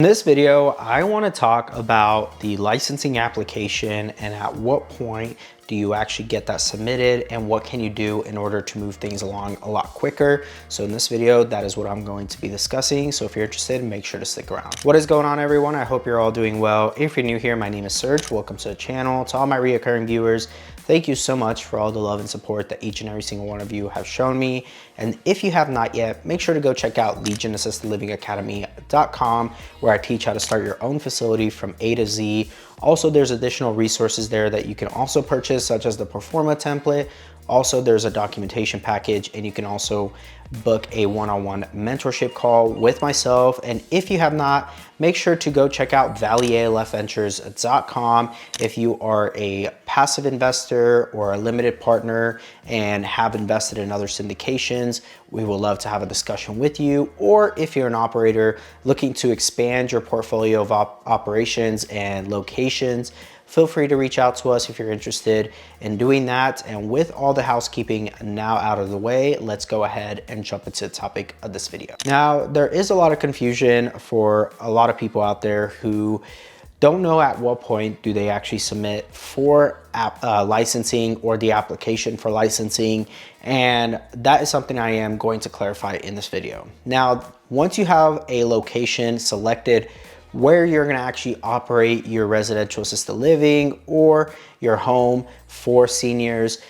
In this video, I want to talk about the licensing application and at what point do you actually get that submitted and what can you do in order to move things along a lot quicker. So in this video, that is what I'm going to be discussing. So if you're interested, make sure to stick around. What is going on, everyone? I hope you're all doing well. If you're new here, my name is Serge. Welcome to the channel. To all my reoccurring viewers, thank you so much for all the love and support that each and every single one of you have shown me. And if you have not yet, make sure to go check out legionassistedlivingacademy.com, where I teach how to start your own facility from A to Z. Also, there's additional resources there that you can also purchase, such as the Performa template. Also, there's a documentation package, and you can also book a one-on-one mentorship call with myself. And if you have not, make sure to go check out valleyalfventures.com. If you are a passive investor or a limited partner and have invested in other syndications, we would love to have a discussion with you. Or if you're an operator looking to expand your portfolio of operations and locations, feel free to reach out to us if you're interested in doing that. And with all the housekeeping now out of the way, let's go ahead and jump into the topic of this video. Now, there is a lot of confusion for a lot of people out there who don't know at what point do they actually submit for licensing or the application for licensing. And that is something I am going to clarify in this video. Now, once you have a location selected where you're going to actually operate your residential assisted living or your home for seniors,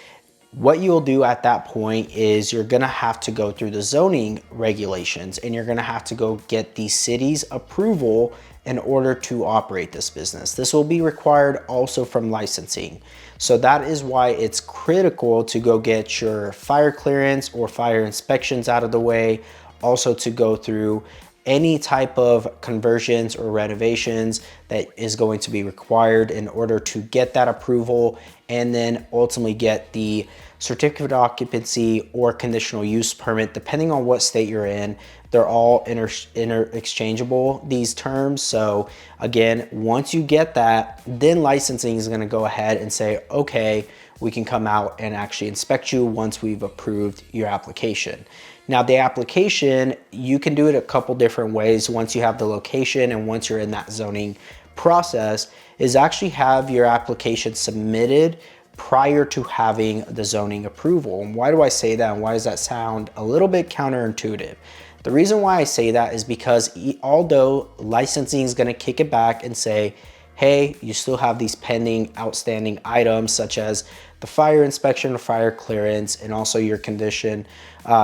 what you'll do at that point is you're going to have to go through the zoning regulations and you're going to have to go get the city's approval in order to operate this business. This will be required also from licensing. So that is why it's critical to go get your fire clearance or fire inspections out of the way, also to go through any type of conversions or renovations that is going to be required in order to get that approval, and then ultimately get the certificate of occupancy or conditional use permit, depending on what state you're in. They're all interchangeable, these terms. So again, once you get that, then licensing is going to go ahead and say, okay, we can come out and actually inspect you once we've approved your application. Now, the application, you can do it a couple different ways once you have the location and once you're in that zoning process, is actually have your application submitted prior to having the zoning approval. And why do I say that? And why does that sound a little bit counterintuitive? The reason why I say that is because although licensing is going to kick it back and say, hey, you still have these pending outstanding items such as the fire inspection, the fire clearance, and also your condition,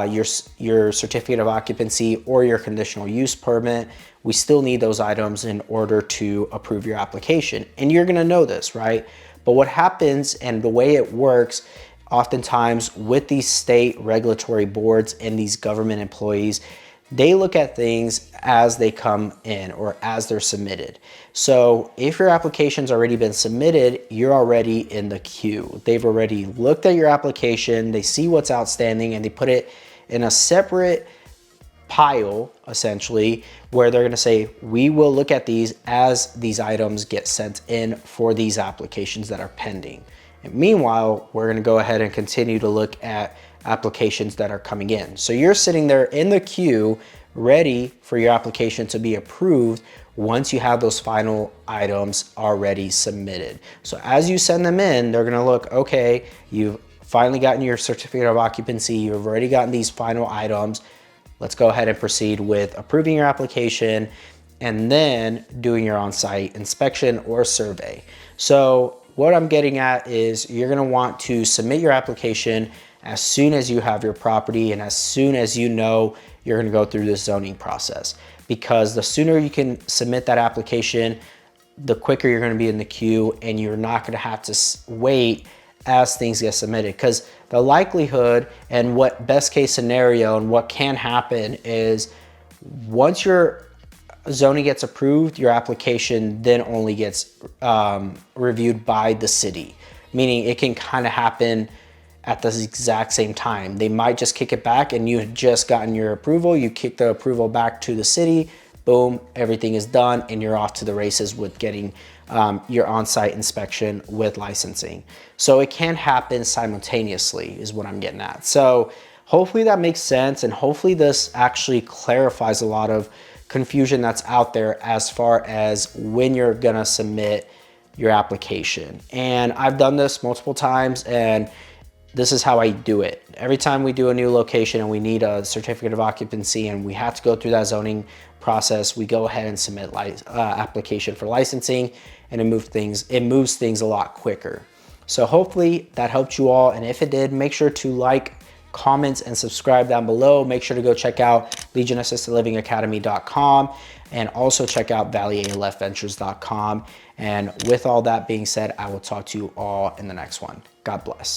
your certificate of occupancy or your conditional use permit. We still need those items in order to approve your application. And you're gonna know this, right? But what happens and the way it works oftentimes with these state regulatory boards and these government employees, they look at things as they come in or as they're submitted. So if your application's already been submitted, you're already in the queue. They've already looked at your application, they see what's outstanding, and they put it in a separate pile, essentially, where they're gonna say, we will look at these as these items get sent in for these applications that are pending. And meanwhile, we're gonna go ahead and continue to look at applications that are coming in. So you're sitting there in the queue ready for your application to be approved once you have those final items already submitted. So as you send them in, they're gonna look, okay, you've finally gotten your certificate of occupancy, you've already gotten these final items. Let's go ahead and proceed with approving your application and then doing your on-site inspection or survey. So what I'm getting at is you're gonna want to submit your application as soon as you have your property and as soon as you know you're gonna go through this zoning process. Because the sooner you can submit that application, the quicker you're gonna be in the queue and you're not gonna have to wait as things get submitted. Because the likelihood and what best case scenario and what can happen is once your zoning gets approved, your application then only gets reviewed by the city. Meaning it can kind of happen at the exact same time. They might just kick it back and you had just gotten your approval, you kick the approval back to the city, boom, everything is done and you're off to the races with getting your on-site inspection with licensing. So it can happen simultaneously is what I'm getting at. So hopefully that makes sense, and hopefully this actually clarifies a lot of confusion that's out there as far as when you're gonna submit your application. And I've done this multiple times, and this is how I do it. Every time we do a new location and we need a certificate of occupancy and we have to go through that zoning process, we go ahead and submit application for licensing, and it moves things a lot quicker. So hopefully that helped you all. And if it did, make sure to like, comment, and subscribe down below. Make sure to go check out LegionAssistedLivingAcademy.com and also check out ValleyALFVentures.com. And with all that being said, I will talk to you all in the next one. God bless.